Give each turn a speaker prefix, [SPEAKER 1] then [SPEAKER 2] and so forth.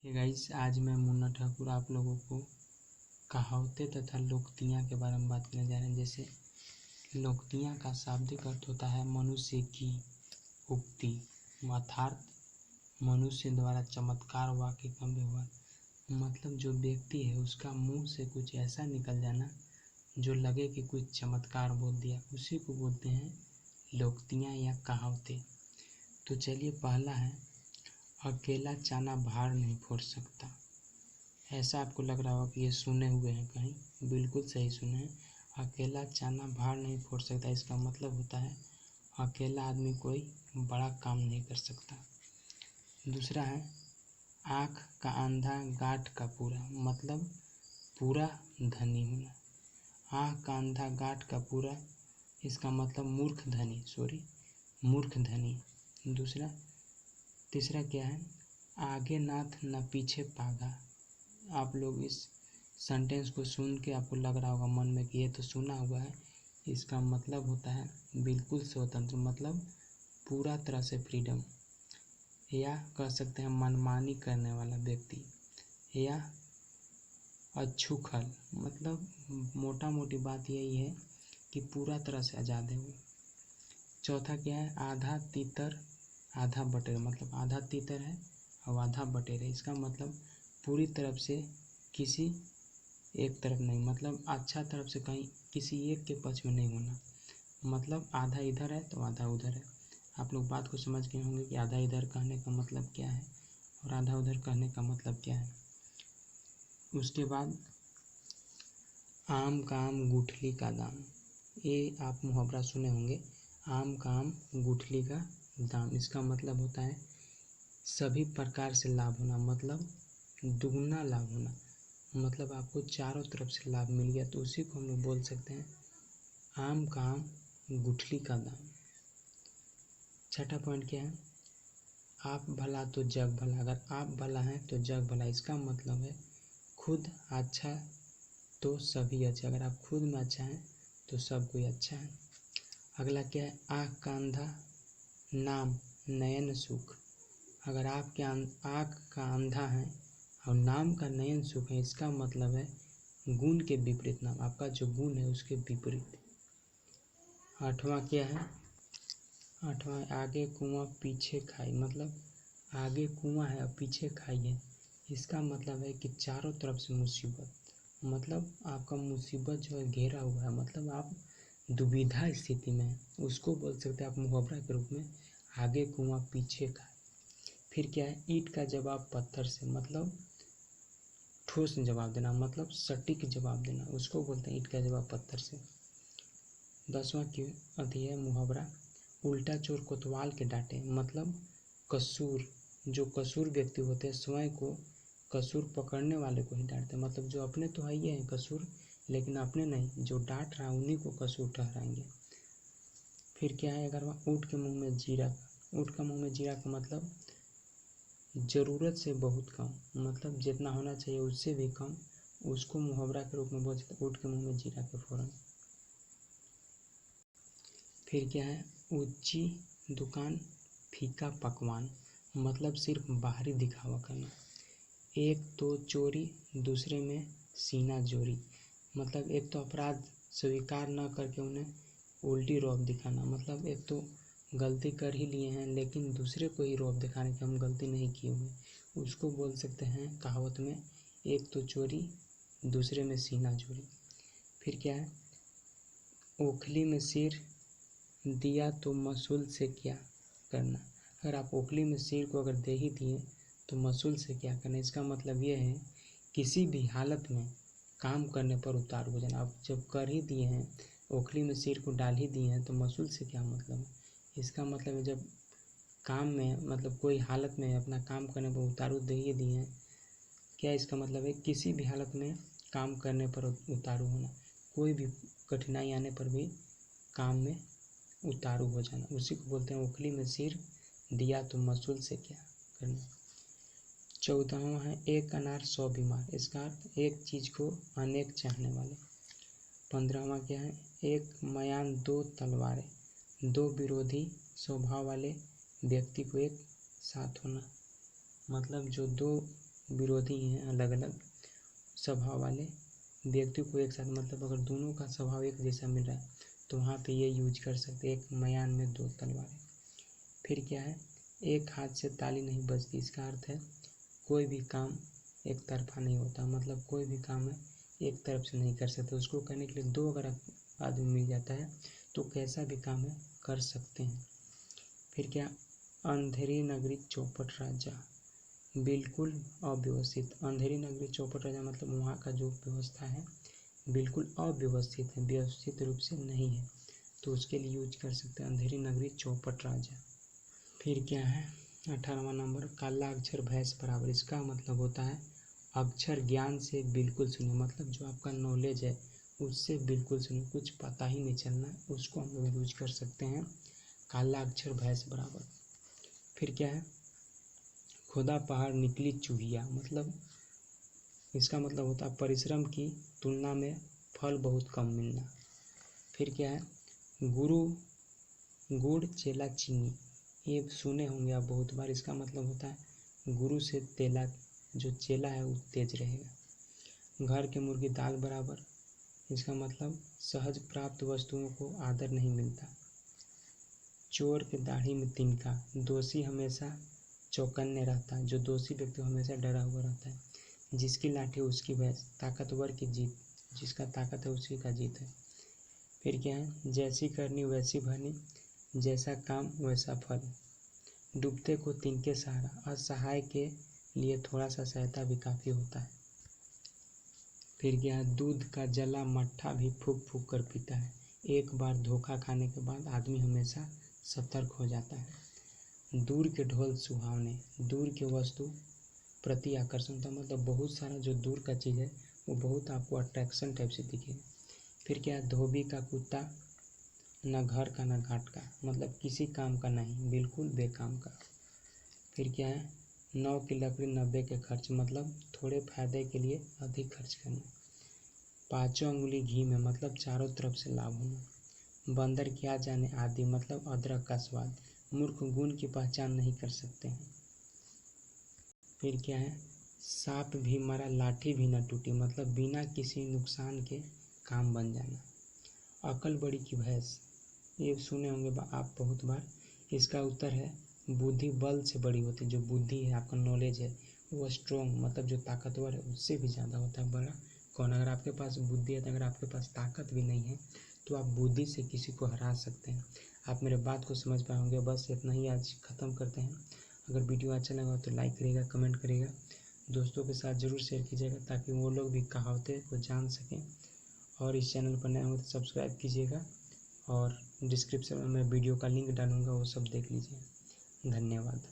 [SPEAKER 1] Hey guys, आज मैं मुन्ना ठाकुर आप लोगों को कहावतें तथा लोकोक्तियाँ के बारे में बात करने जा रहे हैं। जैसे लोकोक्तियाँ का शाब्दिक अर्थ होता है मनुष्य की उक्ति, अर्थात मनुष्य द्वारा चमत्कार वाक्य का व्यवहार। मतलब जो व्यक्ति है उसका मुंह से कुछ ऐसा निकल जाना जो लगे कि कुछ चमत्कार बोल दिया, उसी को बोलते हैं लोकोक्तियाँ या कहावतें। तो चलिए, पहला है अकेला चाना भार नहीं फोड़ सकता। ऐसा आपको लग रहा होगा कि ये सुने हुए हैं कहीं, बिल्कुल सही सुने हैं। अकेला चाना भार नहीं फोड़ सकता, इसका मतलब होता है अकेला आदमी कोई बड़ा काम नहीं कर सकता। दूसरा है आँख का अंधा गांठ का पूरा, मतलब पूरा धनी होना। आँख का अंधा गांठ का पूरा, इसका मतलब मूर्ख धनी। तीसरा क्या है, आगे नाथ न पीछे पागा। आप लोग इस सेंटेंस को सुन के आपको लग रहा होगा मन में कि ये तो सुना हुआ है। इसका मतलब होता है बिल्कुल स्वतंत्र, मतलब पूरा तरह से फ्रीडम, या कह सकते हैं मनमानी करने वाला व्यक्ति, या अछूखल, मतलब मोटा मोटी बात यही है कि पूरा तरह से आज़ाद है वो। चौथा क्या है, आधा तीतर आधा बटेर, मतलब आधा तीतर है और आधा बटेर है। इसका मतलब पूरी तरफ से किसी एक तरफ नहीं, मतलब अच्छा तरफ से कहीं किसी एक के पक्ष में नहीं होना, मतलब आधा इधर है तो आधा उधर है। आप लोग बात को समझ गए होंगे कि आधा इधर कहने का मतलब क्या है और आधा उधर कहने का मतलब क्या है। उसके बाद आम का आम गुठली का दाम, ये आप मुहावरा सुने होंगे, आम का आम गुठली का दाम। इसका मतलब होता है सभी प्रकार से लाभ होना, मतलब दुगना लाभ होना, मतलब आपको चारों तरफ से लाभ मिल गया, तो उसी को हम लोग बोल सकते हैं आम का आम गुठली का दाम। छठा पॉइंट क्या है, आप भला तो जग भला। अगर आप भला हैं तो जग भला, इसका मतलब है खुद अच्छा तो सभी अच्छा। अगर आप खुद में अच्छा हैं तो सब कोई अच्छा है। अगला क्या है, आँख का अंधा नाम नयन सुख। अगर आपके आँख का अंधा है और नाम का नयन सुख है, इसका मतलब है गुण के विपरीत नाम, आपका जो गुण है उसके विपरीत। आठवां क्या है, आठवां आगे कुआं पीछे खाई, मतलब आगे कुआं है और पीछे खाई है। इसका मतलब है कि चारों तरफ से मुसीबत, मतलब आपका मुसीबत जो है घेरा हुआ है, मतलब आप दुविधा स्थिति में है, उसको बोल सकते हैं आप मुहावरा के रूप में आगे कुआं पीछे खाई। फिर क्या है, ईंट का जवाब पत्थर से, मतलब ठोस जवाब देना, मतलब सटीक जवाब देना, उसको बोलते हैं ईंट का जवाब पत्थर से। 10वां की है मुहावरा उल्टा चोर कोतवाल के डांटे, मतलब कसूर, जो कसूर व्यक्ति होते हैं स्वयं को कसूर पकड़ने वाले को ही डांटते हैं, मतलब जो अपने तो है ही हैं कसूर, लेकिन अपने नहीं, जो डांट रहा है उन्हीं को कसूर ठहराएंगे। फिर क्या है, 11वां ऊँट के मुंह में जीरा। ऊँट का मुंह में जीरा का मतलब ज़रूरत से बहुत कम, मतलब जितना होना चाहिए उससे भी कम, उसको मुहावरा के रूप में बोल सकते ऊँट के मुंह में जीरा के फ़ौरन। फिर क्या है, ऊंची दुकान फीका पकवान, मतलब सिर्फ बाहरी दिखावा करना। एक तो चोरी दूसरे में सीना जोरी, मतलब एक तो अपराध स्वीकार न करके उन्हें उल्टी रौब दिखाना, मतलब एक तो गलती कर ही लिए हैं लेकिन दूसरे को ही रौब दिखाने की हम गलती नहीं किए हुए, उसको बोल सकते हैं कहावत में एक तो चोरी दूसरे में सीना जोरी। फिर क्या है, ओखली में सिर दिया तो मसूल से क्या करना। अगर आप ओखली में सिर को अगर दे ही दिए तो मसूल से क्या करना, इसका मतलब ये है किसी भी हालत में काम करने पर उतारू हो जाना। आप जब कर ही दिए हैं, ओखली में सिर को डाल ही दिए हैं, तो मसूल से क्या मतलब है, इसका मतलब है जब काम में, मतलब कोई हालत में अपना काम करने पर उतारू दे ही दिए हैं, क्या इसका मतलब है किसी भी हालत में काम करने पर उतारू होना, कोई भी कठिनाई आने पर भी काम में उतारू हो जाना, उसी को बोलते हैं ओखली में सिर दिया तो मसूल से क्या करना। 14वां है एक अनार 100 बीमार, इसका अर्थ एक चीज़ को अनेक चाहने वाले। 15वां क्या है, एक मयान 2 तलवारें, दो विरोधी स्वभाव वाले व्यक्ति को एक साथ होना, मतलब जो दो विरोधी हैं, अलग अलग स्वभाव वाले व्यक्ति को एक साथ, मतलब अगर दोनों का स्वभाव एक जैसा मिल रहा है तो वहाँ पे ये यूज कर सकते हैं, एक मयान में दो तलवारें। फिर क्या है, एक हाथ से ताली नहीं बजती, इसका अर्थ है कोई भी काम एक तरफा नहीं होता, मतलब कोई भी काम है एक तरफ से नहीं कर सकते, उसको करने के लिए दो अगर आदमी मिल जाता है तो कैसा भी काम है कर सकते हैं। फिर क्या, अंधेरी नगरी चौपट राजा, बिल्कुल अव्यवस्थित। अंधेरी नगरी चौपट राजा मतलब वहाँ का जो व्यवस्था है बिल्कुल अव्यवस्थित है, व्यवस्थित रूप से नहीं है, तो उसके लिए यूज कर सकते हैं अंधेरी नगरी चौपट राजा। फिर क्या है 18वां नंबर, काला अक्षर भैंस बराबर। इसका मतलब होता है अक्षर ज्ञान से बिल्कुल सुनिए, मतलब जो आपका नॉलेज है उससे बिल्कुल सुनिए, कुछ पता ही नहीं चलना, उसको हम लोग यूज कर सकते हैं काला अक्षर भैंस बराबर। फिर क्या है, खुदा पहाड़ निकली चूहिया, मतलब इसका मतलब होता है परिश्रम की तुलना में फल बहुत कम मिलना। फिर क्या है, गुरु गुड़ चेला चीनी, ये सुने होंगे आप बहुत बार। इसका मतलब होता है गुरु से तेला जो चेला है वो तेज रहेगा। घर के मुर्गी दाल बराबर, इसका मतलब सहज प्राप्त वस्तुओं को आदर नहीं मिलता। चोर के दाढ़ी में तिनका, दोषी हमेशा चौकन्ने रहता है, जो दोषी व्यक्ति हमेशा डरा हुआ रहता है। जिसकी लाठी उसकी भैंस, ताकतवर की जीत, जिसका ताकत है उसी का जीत है। फिर क्या है, जैसी करनी वैसी भरनी, जैसा काम वैसा फल। डूबते को तिनके सहारा, असहाय के लिए थोड़ा सा सहायता भी काफ़ी होता है। फिर क्या है, दूध का जला मट्ठा भी फूक फूक कर पीता है। एक बार धोखा खाने के बाद आदमी हमेशा सतर्क हो जाता है। दूर के ढोल सुहावने, दूर के वस्तु प्रति आकर्षण होता, मतलब बहुत सारा जो दूर का चीज़ है वो बहुत आपको अट्रैक्शन टाइप से दिखेगा। फिर क्या है, धोबी का कुत्ता न घर का न घाट का, मतलब किसी काम का नहीं, बिल्कुल बेकाम का। फिर क्या है, 9 की लकड़ी 90 के खर्च, मतलब थोड़े फायदे के लिए अधिक खर्च करना। पाँचों अंगुली घी में, मतलब चारों तरफ से लाभ होना। बंदर क्या जाने आदि, मतलब अदरक का स्वाद। मूर्ख गुण की पहचान नहीं कर सकते हैं। फिर क्या है, सांप भी मरा लाठी भी न टूटी, मतलब बिना किसी नुकसान के काम बन जाना। अकल बड़ी की भैंस, ये सुने होंगे आप बहुत बार। इसका उत्तर है बुद्धि बल से बड़ी होती है, जो बुद्धि है आपका नॉलेज है वो स्ट्रॉन्ग, मतलब जो ताकतवर है उससे भी ज़्यादा होता है बड़ा कौन। अगर आपके पास बुद्धि है तो अगर आपके पास ताकत भी नहीं है तो आप बुद्धि से किसी को हरा सकते हैं। आप मेरे बात को समझ पाए होंगे। बस इतना ही आज ख़त्म करते हैं। अगर वीडियो अच्छा लगा तो लाइक करिएगा, कमेंट करिएगा, दोस्तों के साथ ज़रूर शेयर कीजिएगा ताकि वो लोग भी कहावतें को जान सकें। और इस चैनल पर नए हो तो सब्सक्राइब कीजिएगा, और डिस्क्रिप्शन में मैं वीडियो का लिंक डालूँगा, वो सब देख लीजिए। धन्यवाद।